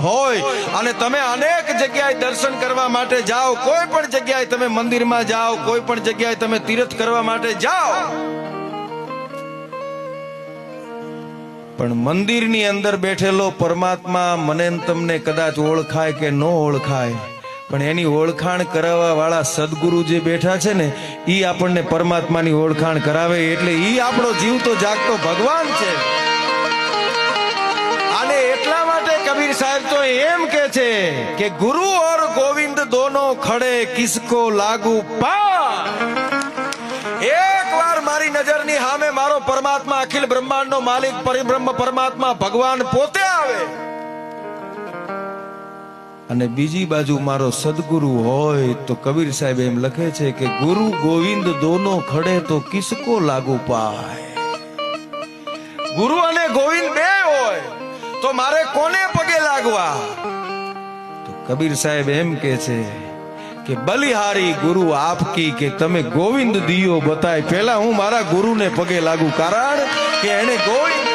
હોય અને તમે અનેક જગ્યાએ દર્શન કરવા માટે જાઓ, કોઈ પણ જગ્યાએ તમે મંદિરમાં જાઓ, કોઈ પણ જગ્યાએ તમે તીર્થ કરવા માટે જાઓ, પણ મંદિરની અંદર બેઠેલો પરમાત્મા મને તમને કદાચ ઓળખાય કે ન ઓળખાય, પણ એની ઓળખાણ કરાવવા વાળા સદગુરુ જે બેઠા છે ને, ઈ આપણને પરમાત્માની ઓળખાણ કરાવે, એટલે ઈ આપણો જીવતો જાગતો ભગવાન છે. અને એટલા માટે કબીર સાહેબ તો એમ કે છે કે ગુરુ ઓર ગોવિંદ દોનો ખડે કિસકો લાગુ પા. એક વાર મારી નજરની સામે મારો પરમાત્મા, અખિલ બ્રહ્માંડનો માલિક પરિબ્રહ્મ પરમાત્મા ભગવાન પોતે આવે અને બીજી બાજુ મારો સદગુરુ હોય તો કબીર સાહેબ એમ લખે છે કે ગુરુ ગોવિંદ દોનો ખડે તો કિસકો લાગુ પાય. ગુરુ અને ગોવિંદ બે હોય તો મારે કોને પગે લાગવા? તો કબીર સાહેબ એમ કે છે કે બલિહારી ગુરુ આપકી, કે તમે ગોવિંદ દિયો બતાય, પહેલા હું મારા ગુરુને પગે લાગુ, કારણ કે એને ગોવિંદ